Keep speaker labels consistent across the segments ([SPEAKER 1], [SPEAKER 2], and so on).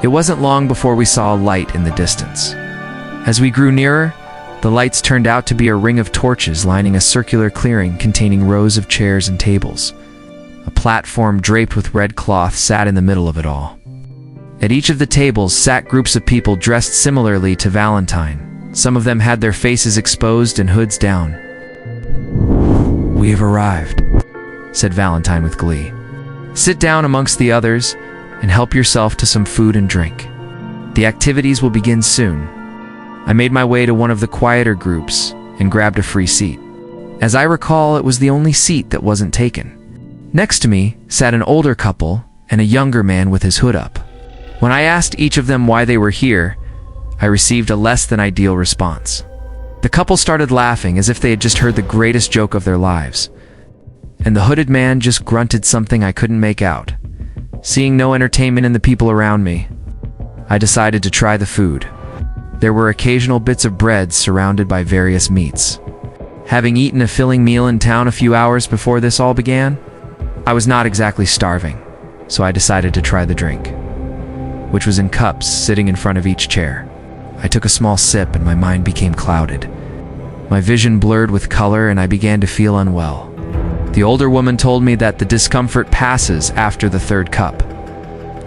[SPEAKER 1] It wasn't long before we saw a light in the distance. As we grew nearer, the lights turned out to be a ring of torches lining a circular clearing containing rows of chairs and tables. A platform draped with red cloth sat in the middle of it all. At each of the tables sat groups of people dressed similarly to Valentine. Some of them had their faces exposed and hoods down. "We have arrived," said Valentine with glee. "Sit down amongst the others and help yourself to some food and drink. The activities will begin soon." I made my way to one of the quieter groups and grabbed a free seat. As I recall, it was the only seat that wasn't taken. Next to me sat an older couple and a younger man with his hood up. When I asked each of them why they were here, I received a less than ideal response. The couple started laughing as if they had just heard the greatest joke of their lives, and the hooded man just grunted something I couldn't make out. Seeing no entertainment in the people around me, I decided to try the food. There were occasional bits of bread surrounded by various meats. Having eaten a filling meal in town a few hours before this all began, I was not exactly starving, so I decided to try the drink, which was in cups sitting in front of each chair. I took a small sip and my mind became clouded. My vision blurred with color and I began to feel unwell. The older woman told me that the discomfort passes after the third cup,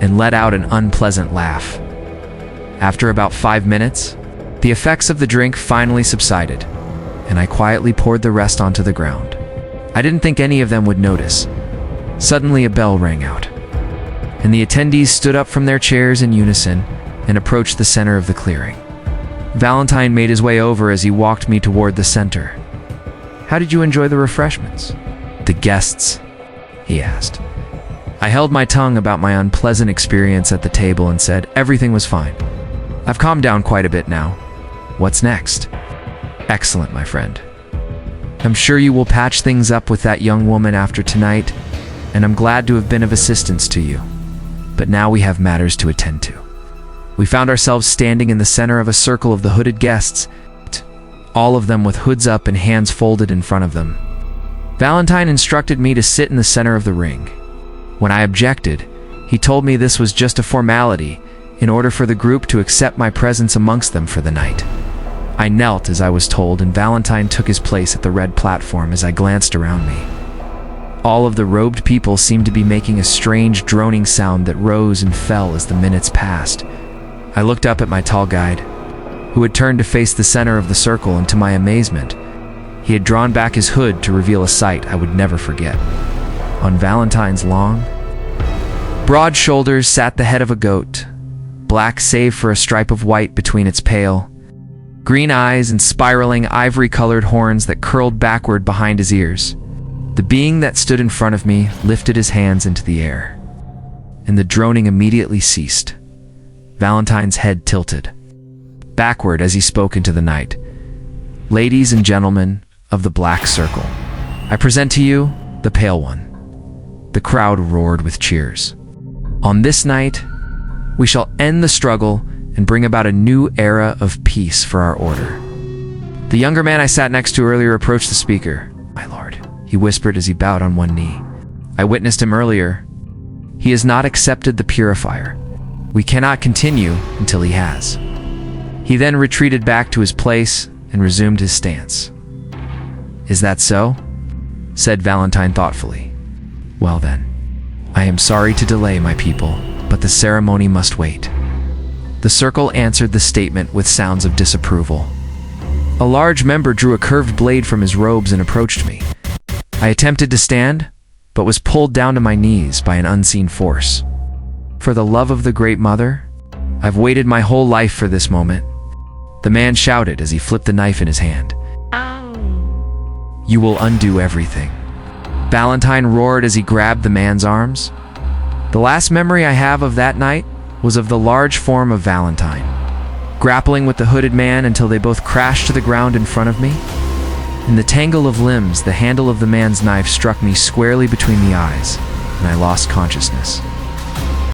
[SPEAKER 1] and let out an unpleasant laugh. After about 5 minutes, the effects of the drink finally subsided, and I quietly poured the rest onto the ground. I didn't think any of them would notice. Suddenly a bell rang out, and the attendees stood up from their chairs in unison and approached the center of the clearing. Valentine made his way over as he walked me toward the center. "How did you enjoy the refreshments?" "The guests?" he asked. I held my tongue about my unpleasant experience at the table and said everything was fine. "I've calmed down quite a bit now. What's next?" "Excellent, my friend. I'm sure you will patch things up with that young woman after tonight, and I'm glad to have been of assistance to you. But now we have matters to attend to." We found ourselves standing in the center of a circle of the hooded guests, all of them with hoods up and hands folded in front of them. Valentine instructed me to sit in the center of the ring. When I objected, he told me this was just a formality in order for the group to accept my presence amongst them for the night. I knelt as I was told, and Valentine took his place at the red platform as I glanced around me. All of the robed people seemed to be making a strange droning sound that rose and fell as the minutes passed. I looked up at my tall guide, who had turned to face the center of the circle, and to my amazement, he had drawn back his hood to reveal a sight I would never forget. On Valentine's long, broad shoulders sat the head of a goat, black save for a stripe of white between its pale green eyes and spiraling ivory-colored horns that curled backward behind his ears. The being that stood in front of me lifted his hands into the air, and the droning immediately ceased. Valentine's head tilted backward as he spoke into the night. "Ladies and gentlemen of the Black Circle, I present to you the Pale One." The crowd roared with cheers. "On this night, we shall end the struggle and bring about a new era of peace for our order." The younger man I sat next to earlier approached the speaker. "My lord," he whispered as he bowed on one knee. "I witnessed him earlier. He has not accepted the purifier. We cannot continue until he has." He then retreated back to his place and resumed his stance. "Is that so?" said Valentine thoughtfully. "Well then, I am sorry to delay, my people, but the ceremony must wait." The circle answered the statement with sounds of disapproval. A large member drew a curved blade from his robes and approached me. I attempted to stand, but was pulled down to my knees by an unseen force. "For the love of the Great Mother, I've waited my whole life for this moment," the man shouted as he flipped the knife in his hand. "You will undo everything," Valentine roared as he grabbed the man's arms. The last memory I have of that night was of the large form of Valentine, grappling with the hooded man until they both crashed to the ground in front of me. In the tangle of limbs, the handle of the man's knife struck me squarely between the eyes, and I lost consciousness.